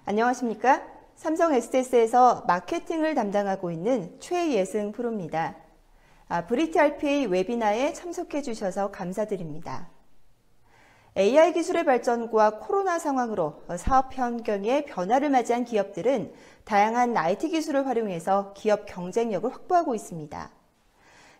안녕하십니까? 삼성 SDS에서 마케팅을 담당하고 있는 최예승 프로입니다. 브리티 RPA 웨비나에 참석해 주셔서 감사드립니다. AI 기술의 발전과 코로나 상황으로 사업 환경에 변화를 맞이한 기업들은 다양한 IT 기술을 활용해서 기업 경쟁력을 확보하고 있습니다.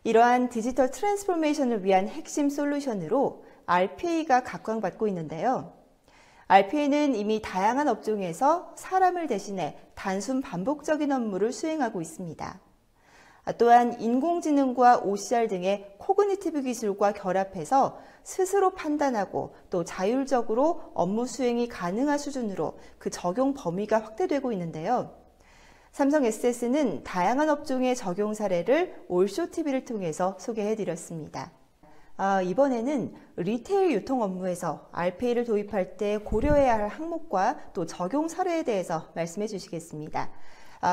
이러한 디지털 트랜스포메이션을 위한 핵심 솔루션으로 RPA가 각광받고 있는데요. RPA는 이미 다양한 업종에서 사람을 대신해 단순 반복적인 업무를 수행하고 있습니다. 또한 인공지능과 OCR 등의 코그니티브 기술과 결합해서 스스로 판단하고 또 자율적으로 업무 수행이 가능한 수준으로 그 적용 범위가 확대되고 있는데요. 삼성 SDS는 다양한 업종의 적용 사례를 올쇼TV를 통해서 소개해드렸습니다. 이번에는 리테일 유통 업무에서 RPA를 도입할 때 고려해야 할 항목과 또 적용 사례에 대해서 말씀해 주시겠습니다.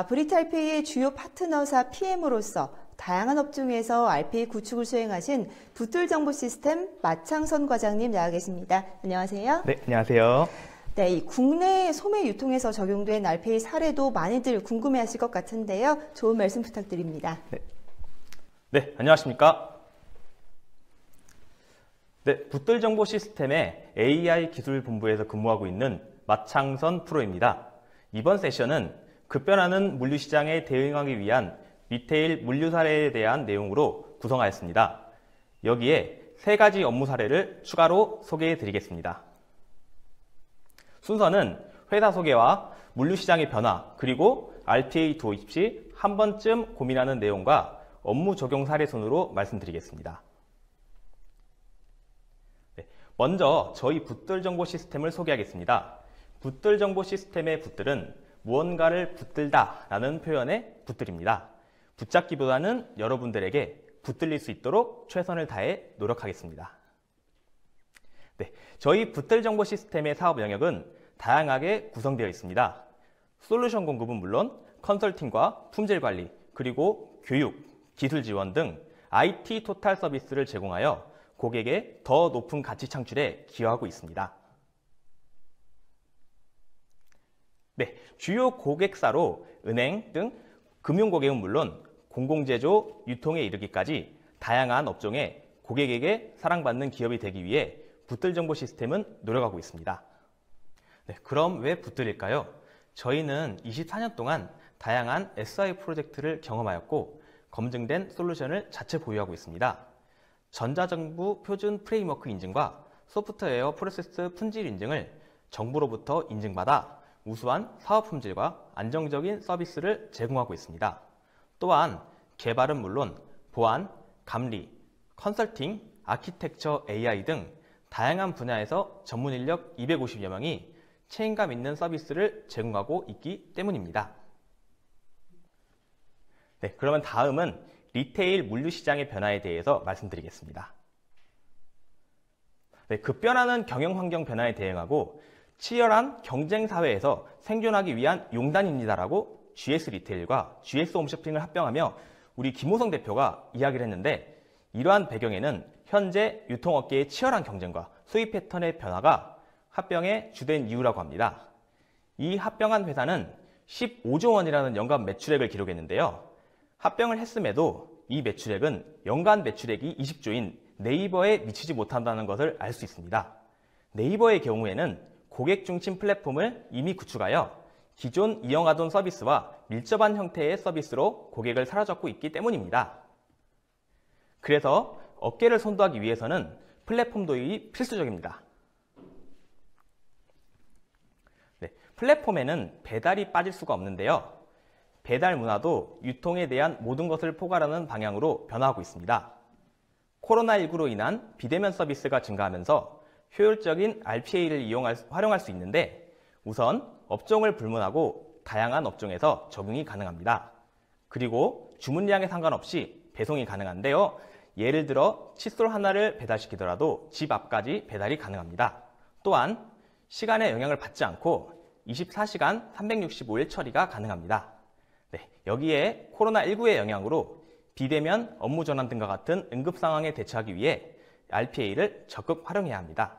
브리티 RPA의 주요 파트너사 PM으로서 다양한 업종에서 RPA 구축을 수행하신 붙들정보시스템 마창선 과장님 나와 계십니다. 안녕하세요. 네, 안녕하세요. 네, 이 국내 소매 유통에서 적용된 RPA 사례도 많이들 궁금해하실 것 같은데요. 좋은 말씀 부탁드립니다. 네, 안녕하십니까? 네, 붙들정보시스템의 AI 기술본부에서 근무하고 있는 마창선 프로입니다. 이번 세션은 급변하는 물류시장에 대응하기 위한 리테일 물류 사례에 대한 내용으로 구성하였습니다. 여기에 3가지 업무 사례를 추가로 소개해 드리겠습니다. 순서는 회사 소개와 물류시장의 변화, 그리고 RPA 도입 시 한 번쯤 고민하는 내용과 업무 적용 사례 순으로 말씀드리겠습니다. 먼저 저희 붙들정보 시스템을 소개하겠습니다. 붙들정보 시스템의 붙들은 무언가를 붙들다 라는 표현의 붙들입니다. 붙잡기보다는 여러분들에게 붙들릴 수 있도록 최선을 다해 노력하겠습니다. 네, 저희 붙들정보 시스템의 사업 영역은 다양하게 구성되어 있습니다. 솔루션 공급은 물론 컨설팅과 품질 관리, 그리고 교육, 기술 지원 등 IT 토탈 서비스를 제공하여 고객의 더 높은 가치 창출에 기여하고 있습니다. 네, 주요 고객사로 은행 등 금융고객은 물론 공공제조, 유통에 이르기까지 다양한 업종에 고객에게 사랑받는 기업이 되기 위해 붙들정보 시스템은 노력하고 있습니다. 네, 그럼 왜 붙들일까요? 저희는 24년 동안 다양한 SI 프로젝트를 경험하였고 검증된 솔루션을 자체 보유하고 있습니다. 전자정부 표준 프레임워크 인증과 소프트웨어 프로세스 품질 인증을 정부로부터 인증받아 우수한 사업 품질과 안정적인 서비스를 제공하고 있습니다. 또한 개발은 물론 보안, 감리, 컨설팅, 아키텍처 AI 등 다양한 분야에서 전문 인력 250여 명이 책임감 있는 서비스를 제공하고 있기 때문입니다. 네, 그러면 다음은 리테일 물류 시장의 변화에 대해서 말씀드리겠습니다. 네, 급변하는 경영 환경 변화에 대응하고 치열한 경쟁 사회에서 생존하기 위한 용단입니다라고 GS 리테일과 GS 홈쇼핑을 합병하며 우리 김호성 대표가 이야기를 했는데, 이러한 배경에는 현재 유통업계의 치열한 경쟁과 수입 패턴의 변화가 합병의 주된 이유라고 합니다. 이 합병한 회사는 15조 원이라는 연간 매출액을 기록했는데요. 합병을 했음에도 이 매출액은 연간 매출액이 20조인 네이버에 미치지 못한다는 것을 알 수 있습니다. 네이버의 경우에는 고객 중심 플랫폼을 이미 구축하여 기존 이용하던 서비스와 밀접한 형태의 서비스로 고객을 사로잡고 있기 때문입니다. 그래서 어깨를 선도하기 위해서는 플랫폼 도입이 필수적입니다. 네, 플랫폼에는 배달이 빠질 수가 없는데요. 배달 문화도 유통에 대한 모든 것을 포괄하는 방향으로 변화하고 있습니다. 코로나19로 인한 비대면 서비스가 증가하면서 효율적인 RPA를 활용할 수 있는데, 우선 업종을 불문하고 다양한 업종에서 적용이 가능합니다. 그리고 주문량에 상관없이 배송이 가능한데요. 예를 들어 칫솔 하나를 배달시키더라도 집 앞까지 배달이 가능합니다. 또한 시간에 영향을 받지 않고 24시간 365일 처리가 가능합니다. 네, 여기에 코로나19의 영향으로 비대면 업무 전환 등과 같은 응급 상황에 대처하기 위해 RPA를 적극 활용해야 합니다.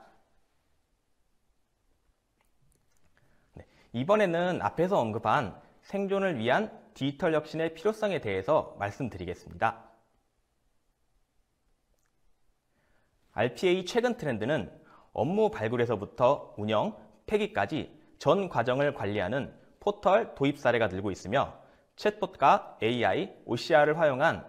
이번에는 앞에서 언급한 생존을 위한 디지털 혁신의 필요성에 대해서 말씀드리겠습니다. RPA 최근 트렌드는 업무 발굴에서부터 운영, 폐기까지 전 과정을 관리하는 포털 도입 사례가 늘고 있으며 챗봇과 AI, OCR을 활용한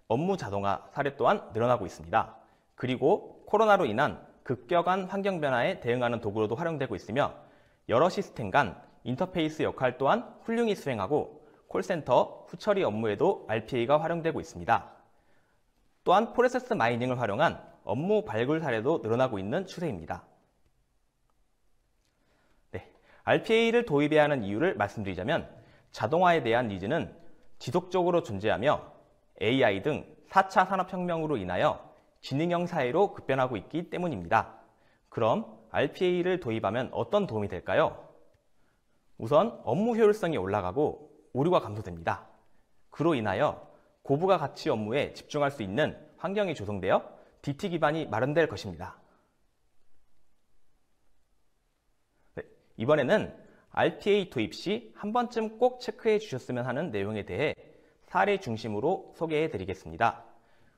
업무 자동화 사례 또한 늘어나고 있습니다. 그리고 코로나로 인한 급격한 환경 변화에 대응하는 도구로도 활용되고 있으며 여러 시스템 간 인터페이스 역할 또한 훌륭히 수행하고 콜센터, 후처리 업무에도 RPA가 활용되고 있습니다. 또한 프로세스 마이닝을 활용한 업무 발굴 사례도 늘어나고 있는 추세입니다. RPA를 도입해야 하는 이유를 말씀드리자면 자동화에 대한 니즈는 지속적으로 존재하며 AI 등 4차 산업혁명으로 인하여 지능형 사회로 급변하고 있기 때문입니다. 그럼 RPA를 도입하면 어떤 도움이 될까요? 우선 업무 효율성이 올라가고 오류가 감소됩니다. 그로 인하여 고부가 가치 업무에 집중할 수 있는 환경이 조성되어 DT 기반이 마련될 것입니다. 이번에는 RPA 도입 시 한 번쯤 꼭 체크해 주셨으면 하는 내용에 대해 사례 중심으로 소개해 드리겠습니다.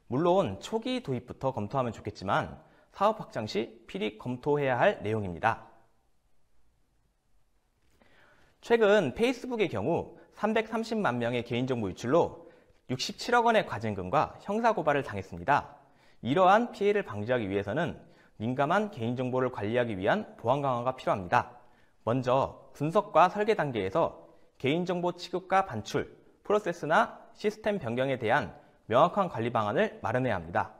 물론 초기 도입부터 검토하면 좋겠지만 사업 확장 시 필히 검토해야 할 내용입니다. 최근 페이스북의 경우 330만 명의 개인정보 유출로 67억 원의 과징금과 형사고발을 당했습니다. 이러한 피해를 방지하기 위해서는 민감한 개인정보를 관리하기 위한 보안 강화가 필요합니다. 먼저 분석과 설계 단계에서 개인정보 취급과 반출, 프로세스나 시스템 변경에 대한 명확한 관리 방안을 마련해야 합니다.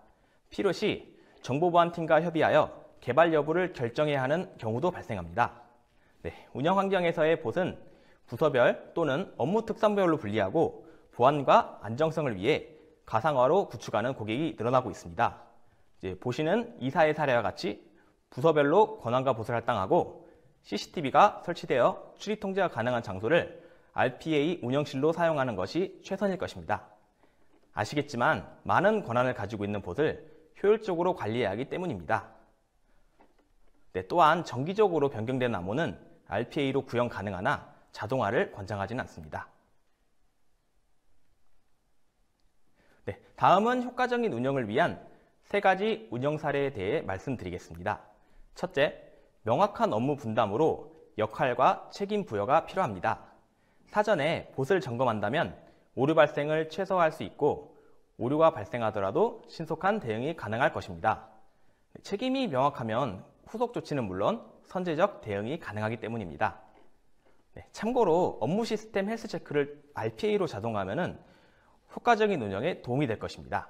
필요시 정보보안팀과 협의하여 개발 여부를 결정해야 하는 경우도 발생합니다. 운영 환경에서의 봇은 부서별 또는 업무 특성별로 분리하고 보안과 안정성을 위해 가상화로 구축하는 고객이 늘어나고 있습니다. 보시는 이사의 사례와 같이 부서별로 권한과 봇을 할당하고 CCTV가 설치되어 출입 통제가 가능한 장소를 RPA 운영실로 사용하는 것이 최선일 것입니다. 아시겠지만 많은 권한을 가지고 있는 봇을 효율적으로 관리해야 하기 때문입니다. 또한 정기적으로 변경되는 암호는 RPA로 구현 가능하나 자동화를 권장하지는 않습니다. 다음은 효과적인 운영을 위한 3가지 운영 사례에 대해 말씀드리겠습니다. 첫째, 명확한 업무 분담으로 역할과 책임 부여가 필요합니다. 사전에 봇을 점검한다면 오류 발생을 최소화할 수 있고 오류가 발생하더라도 신속한 대응이 가능할 것입니다. 책임이 명확하면 후속 조치는 물론 선제적 대응이 가능하기 때문입니다. 참고로 업무 시스템 헬스 체크를 RPA로 자동화하면 효과적인 운영에 도움이 될 것입니다.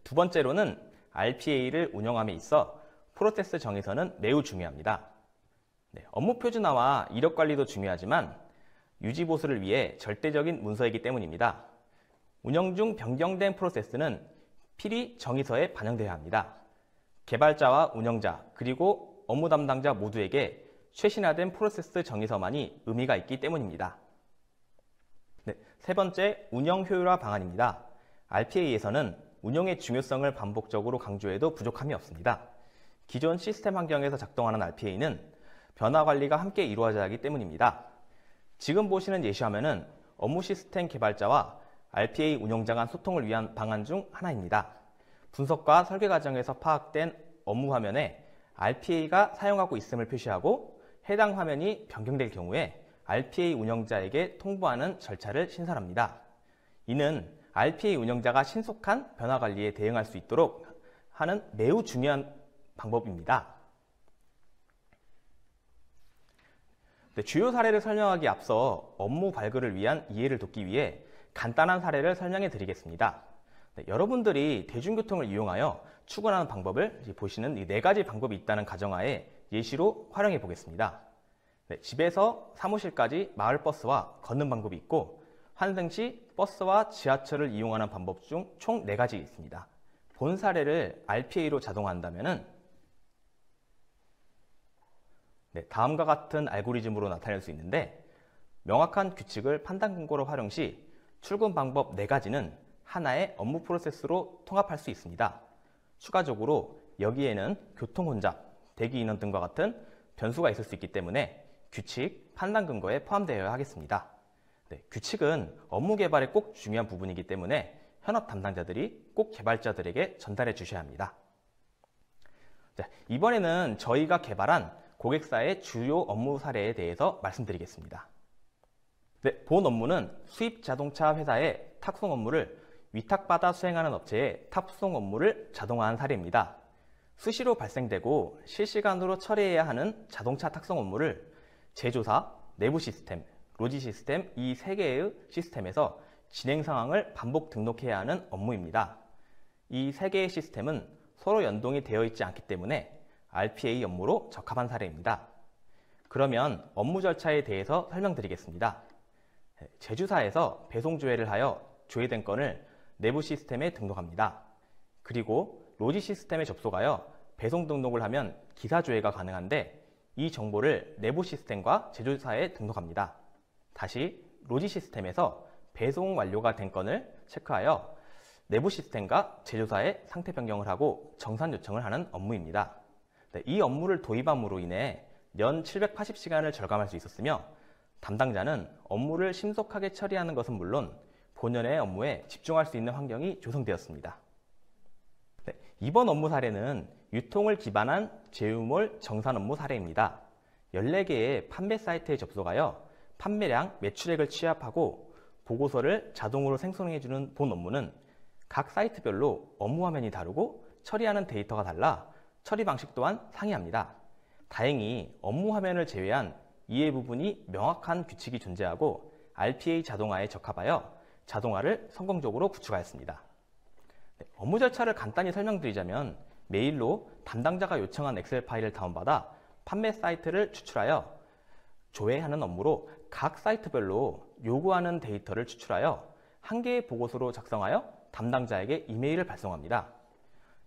두 번째로는 RPA를 운영함에 있어 프로세스 정의선은 매우 중요합니다. 업무 표준화와 이력 관리도 중요하지만 유지 보수를 위해 절대적인 문서이기 때문입니다. 운영 중 변경된 프로세스는 필히 정의서에 반영되어야 합니다. 개발자와 운영자 그리고 업무 담당자 모두에게 최신화된 프로세스 정의서만이 의미가 있기 때문입니다. 세 번째, 운영 효율화 방안입니다. RPA에서는 운영의 중요성을 반복적으로 강조해도 부족함이 없습니다. 기존 시스템 환경에서 작동하는 RPA는 변화 관리가 함께 이루어져야 하기 때문입니다. 지금 보시는 예시화면은 업무 시스템 개발자와 RPA 운영자 간 소통을 위한 방안 중 하나입니다. 분석과 설계 과정에서 파악된 업무 화면에 RPA가 사용하고 있음을 표시하고 해당 화면이 변경될 경우에 RPA 운영자에게 통보하는 절차를 신설합니다. 이는 RPA 운영자가 신속한 변화 관리에 대응할 수 있도록 하는 매우 중요한 방법입니다. 주요 사례를 설명하기 앞서 업무 발굴을 위한 이해를 돕기 위해 간단한 사례를 설명해 드리겠습니다. 여러분들이 대중교통을 이용하여 출근하는 방법을 보시는 이 4가지 방법이 있다는 가정하에 예시로 활용해 보겠습니다. 집에서 사무실까지 마을버스와 걷는 방법이 있고 환승 시 버스와 지하철을 이용하는 방법 중 총 4가지 있습니다. 본 사례를 RPA로 자동화한다면 다음과 같은 알고리즘으로 나타낼 수 있는데 명확한 규칙을 판단 근거로 활용 시 출근 방법 4가지는 하나의 업무 프로세스로 통합할 수 있습니다. 추가적으로 여기에는 교통 혼잡, 대기 인원 등과 같은 변수가 있을 수 있기 때문에 규칙, 판단 근거에 포함되어야 하겠습니다. 네, 규칙은 업무 개발에 꼭 중요한 부분이기 때문에 현업 담당자들이 꼭 개발자들에게 전달해 주셔야 합니다. 자, 이번에는 저희가 개발한 고객사의 주요 업무 사례에 대해서 말씀드리겠습니다. 네, 본 업무는 수입 자동차 회사의 탁송 업무를 위탁받아 수행하는 업체의 탁송 업무를 자동화한 사례입니다. 수시로 발생되고 실시간으로 처리해야 하는 자동차 탁송 업무를 제조사, 내부 시스템, 로지 시스템 이 세 개의 시스템에서 진행 상황을 반복 등록해야 하는 업무입니다. 이 세 개의 시스템은 서로 연동이 되어 있지 않기 때문에 RPA 업무로 적합한 사례입니다. 그러면 업무 절차에 대해서 설명드리겠습니다. 제조사에서 배송 조회를 하여 조회된 건을 내부 시스템에 등록합니다. 그리고 로지 시스템에 접속하여 배송 등록을 하면 기사 조회가 가능한데 이 정보를 내부 시스템과 제조사에 등록합니다. 다시 로지 시스템에서 배송 완료가 된 건을 체크하여 내부 시스템과 제조사에 상태 변경을 하고 정산 요청을 하는 업무입니다. 네, 이 업무를 도입함으로 인해 연 780시간을 절감할 수 있었으며 담당자는 업무를 신속하게 처리하는 것은 물론 본연의 업무에 집중할 수 있는 환경이 조성되었습니다. 네, 이번 업무 사례는 유통을 기반한 제휴몰 정산 업무 사례입니다. 14개의 판매 사이트에 접속하여 판매량, 매출액을 취합하고 보고서를 자동으로 생성해주는 본 업무는 각 사이트별로 업무 화면이 다르고 처리하는 데이터가 달라 처리 방식 또한 상이합니다. 다행히 업무 화면을 제외한 이해 부분이 명확한 규칙이 존재하고 RPA 자동화에 적합하여 자동화를 성공적으로 구축하였습니다. 네, 업무 절차를 간단히 설명드리자면 메일로 담당자가 요청한 엑셀 파일을 다운받아 판매 사이트를 추출하여 조회하는 업무로 각 사이트별로 요구하는 데이터를 추출하여 한 개의 보고서로 작성하여 담당자에게 이메일을 발송합니다.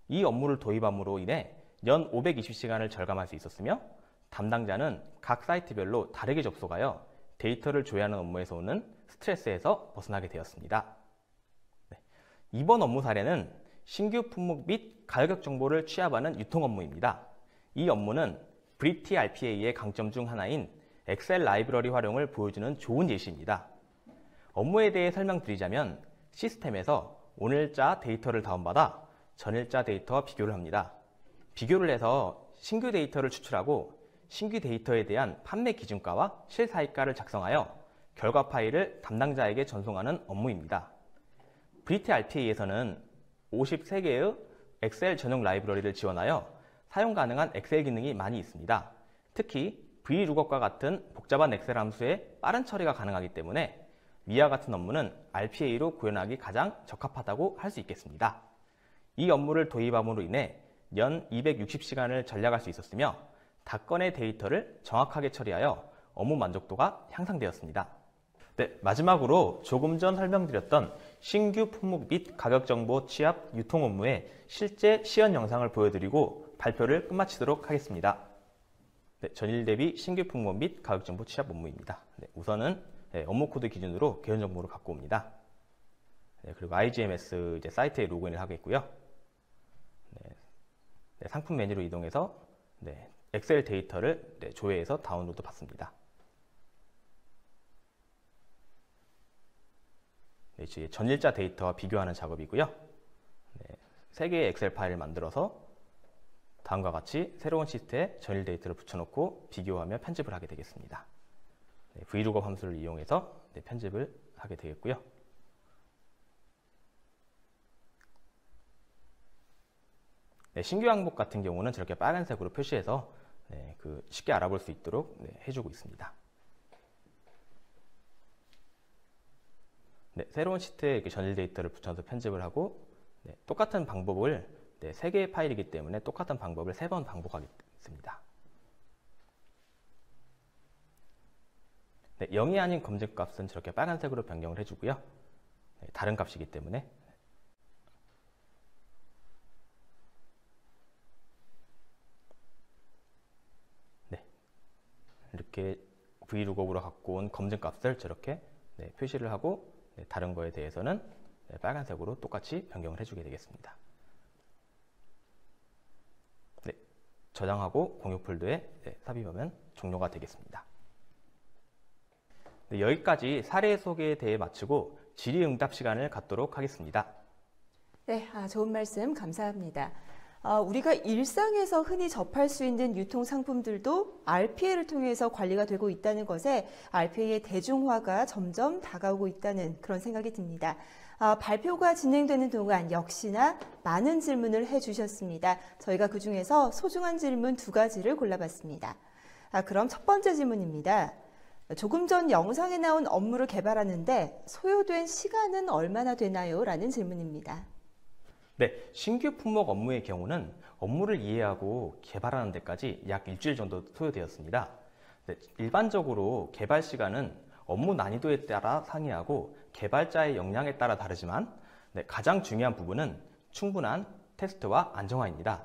이 업무를 도입함으로 인해 연 520시간을 절감할 수 있었으며 담당자는 각 사이트별로 다르게 접속하여 데이터를 조회하는 업무에서 오는 스트레스에서 벗어나게 되었습니다. 네, 이번 업무 사례는 신규 품목 및 가격 정보를 취합하는 유통 업무입니다. 이 업무는 브리티 RPA의 강점 중 하나인 엑셀 라이브러리 활용을 보여주는 좋은 예시입니다. 업무에 대해 설명드리자면 시스템에서 오늘자 데이터를 다운받아 전일자 데이터와 비교를 합니다. 비교를 해서 신규 데이터를 추출하고 신규 데이터에 대한 판매 기준가와 실사입가를 작성하여 결과 파일을 담당자에게 전송하는 업무입니다. 브리티 RPA에서는 53개의 엑셀 전용 라이브러리를 지원하여 사용 가능한 엑셀 기능이 많이 있습니다. 특히 VLOOKUP과 같은 복잡한 엑셀 함수의 빠른 처리가 가능하기 때문에 위와 같은 업무는 RPA로 구현하기 가장 적합하다고 할 수 있겠습니다. 이 업무를 도입함으로 인해 연 260시간을 절약할 수 있었으며 다건의 데이터를 정확하게 처리하여 업무 만족도가 향상되었습니다. 네, 마지막으로 조금 전 설명드렸던 신규 품목 및 가격 정보 취합 유통 업무의 실제 시연 영상을 보여드리고 발표를 끝마치도록 하겠습니다. 네, 전일 대비 신규 품목 및 가격 정보 취합 업무입니다. 네, 우선은 업무 코드 기준으로 개연 정보를 갖고 옵니다. 네, 그리고 IGMS 사이트에 로그인을 하겠고요. 네, 상품 메뉴로 이동해서 엑셀 데이터를 조회해서 다운로드 받습니다. 네, 전일자 데이터와 비교하는 작업이고요. 네, 3개의 엑셀 파일을 만들어서 다음과 같이 새로운 시트에 전일 데이터를 붙여놓고 비교하며 편집을 하게 되겠습니다. 네, VLOOKUP 함수를 이용해서 편집을 하게 되겠고요. 네, 신규 항목 같은 경우는 저렇게 빨간색으로 표시해서 쉽게 알아볼 수 있도록 해주고 있습니다. 네, 새로운 시트에 이렇게 전일 데이터를 붙여서 편집을 하고 똑같은 방법을 3개의 파일이기 때문에 똑같은 방법을 3번 반복하겠습니다. 네, 0이 아닌 검증값은 저렇게 빨간색으로 변경을 해주고요. 다른 값이기 때문에 이렇게 VLOOKUP으로 갖고 온 검증값을 저렇게 표시를 하고 다른 거에 대해서는 빨간색으로 똑같이 변경을 해주게 되겠습니다. 저장하고 공유 폴더에 삽입하면 종료가 되겠습니다. 네, 여기까지 사례 소개에 대해 마치고 질의응답 시간을 갖도록 하겠습니다. 네, 좋은 말씀 감사합니다. 우리가 일상에서 흔히 접할 수 있는 유통 상품들도 RPA를 통해서 관리가 되고 있다는 것에 RPA의 대중화가 점점 다가오고 있다는 그런 생각이 듭니다. 발표가 진행되는 동안 역시나 많은 질문을 해주셨습니다. 저희가 그중에서 소중한 질문 2가지를 골라봤습니다. 그럼 첫 번째 질문입니다. 조금 전 영상에 나온 업무를 개발하는데 소요된 시간은 얼마나 되나요? 라는 질문입니다. 네, 신규 품목 업무의 경우는 업무를 이해하고 개발하는 데까지 약 일주일 정도 소요되었습니다. 네, 일반적으로 개발 시간은 업무 난이도에 따라 상이하고 개발자의 역량에 따라 다르지만 가장 중요한 부분은 충분한 테스트와 안정화입니다.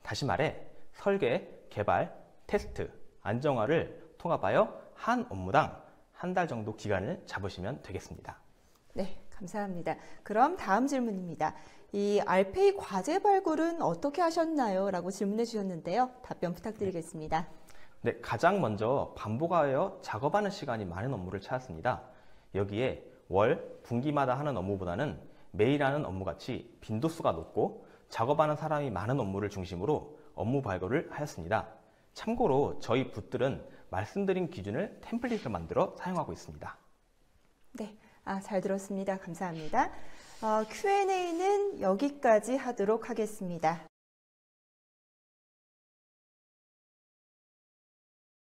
다시 말해 설계, 개발, 테스트, 안정화를 통합하여 한 업무당 한 달 정도 기간을 잡으시면 되겠습니다. 네, 감사합니다. 그럼 다음 질문입니다. 이 RPA 과제 발굴은 어떻게 하셨나요? 라고 질문해 주셨는데요. 답변 부탁드리겠습니다. 네, 가장 먼저 반복하여 작업하는 시간이 많은 업무를 찾았습니다. 여기에 월, 분기마다 하는 업무보다는 매일 하는 업무같이 빈도수가 높고 작업하는 사람이 많은 업무를 중심으로 업무 발굴을 하였습니다. 참고로 저희 붓들은 말씀드린 기준을 템플릿을 만들어 사용하고 있습니다. 네, 잘 들었습니다. 감사합니다. Q&A는 여기까지 하도록 하겠습니다.